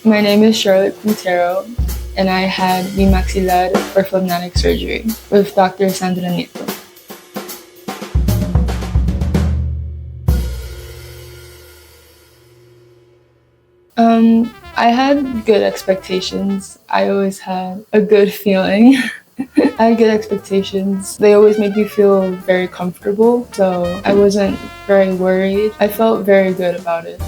My name is Charlotte Quintero, and I had BIMAXILAR orthognathic surgery with Dr. Sandra Nieto. I had good expectations. I always had a good feeling. I had good expectations. They always made me feel very comfortable, so I wasn't very worried. I felt very good about it.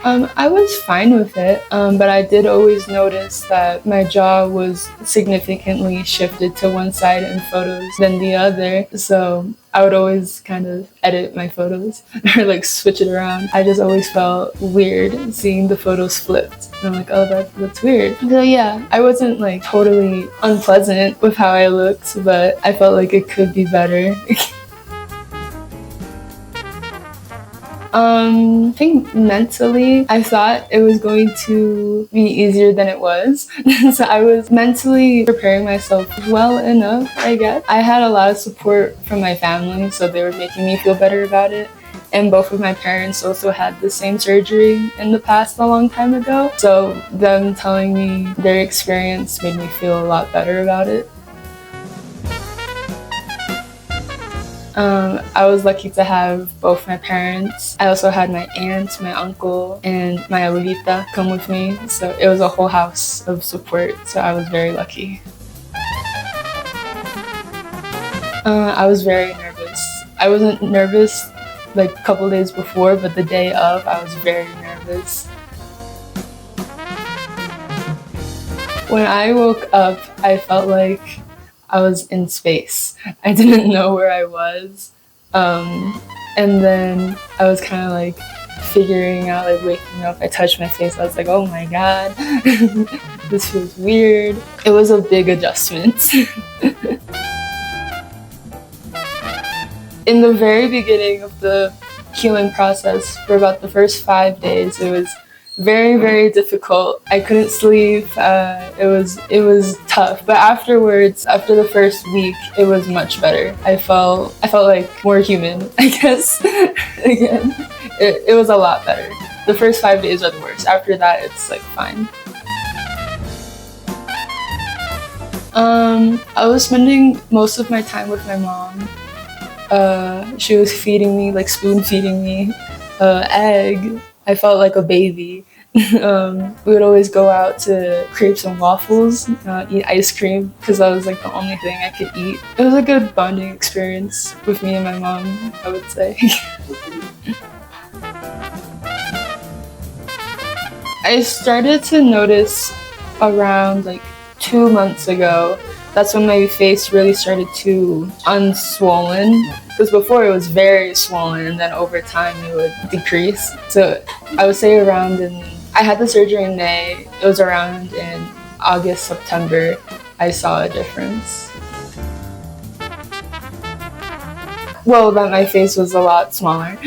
I was fine with it, but I did always notice that my jaw was significantly shifted to one side in photos than the other, so I would always kind of edit my photos or like switch it around. I just always felt weird seeing the photos flipped. And I'm like, oh, that's weird. So yeah, I wasn't like totally unpleasant with how I looked, but I felt like it could be better. I think mentally, I thought it was going to be easier than it was. So I was mentally preparing myself well enough, I guess. I had a lot of support from my family, so they were making me feel better about it. And both of my parents also had the same surgery in the past a long time ago. So them telling me their experience made me feel a lot better about it. I was lucky to have both my parents. I also had my aunt, my uncle, and my abuelita come with me. So it was a whole house of support. So I was very lucky. I was very nervous. I wasn't nervous like a couple days before, but the day of, I was very nervous. When I woke up, I felt like I was in space. I didn't know where I was. And then I was kind of like figuring out, like waking up, I touched my face, I was like, oh my God, this feels weird. It was a big adjustment. In the very beginning of the healing process, for about the first 5 days, it was very, very difficult. I couldn't sleep. It was tough. But afterwards, after the first week, it was much better. I felt like more human, I guess. Again, it was a lot better. The first 5 days are the worst. After that, it's like fine. I was spending most of my time with my mom. She was feeding me, like spoon feeding me, egg. I felt like a baby. We would always go out to Crepes and Waffles, eat ice cream, because that was like the only thing I could eat. It was a good bonding experience with me and my mom, I would say. I started to notice around like 2 months ago. That's when my face really started to unswollen. Because before it was very swollen, and then over time it would decrease. So I would say I had the surgery in May. It was around in August, September, I saw a difference. Well, that my face was a lot smaller.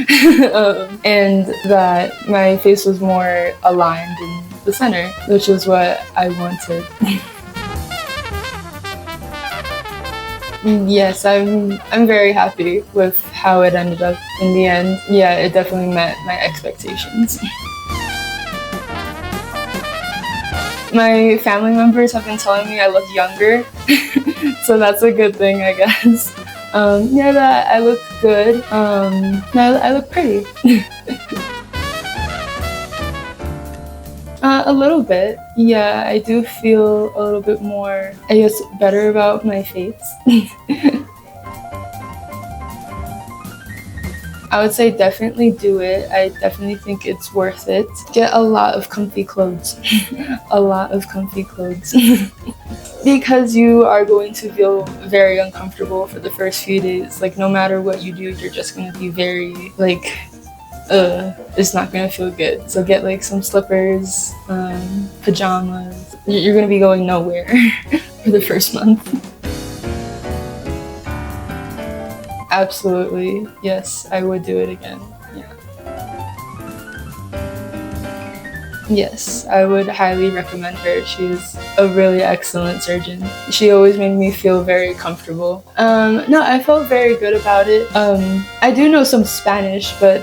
And that my face was more aligned in the center, which is what I wanted. Yes, I'm very happy with how it ended up in the end. Yeah, it definitely met my expectations. My family members have been telling me I look younger, so that's a good thing, I guess. Yeah, that I look good. I look pretty. A little bit. Yeah, I do feel a little bit more, I guess, better about my face. I would say definitely do it. I definitely think it's worth it. Get a lot of comfy clothes. A lot of comfy clothes. Because you are going to feel very uncomfortable for the first few days. Like, no matter what you do, you're just going to be very, like, it's not gonna feel good. So get like some slippers, pajamas. You're gonna be going nowhere for the first month. Absolutely, yes, I would do it again. Yeah. Yes, I would highly recommend her. She's a really excellent surgeon. She always made me feel very comfortable. No, I felt very good about it. I do know some Spanish, but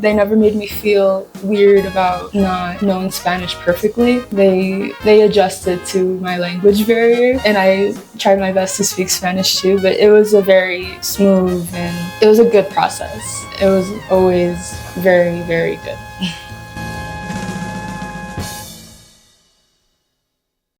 they never made me feel weird about not knowing Spanish perfectly. They adjusted to my language barrier, and I tried my best to speak Spanish too, but it was a very smooth and it was a good process. It was always very, very good.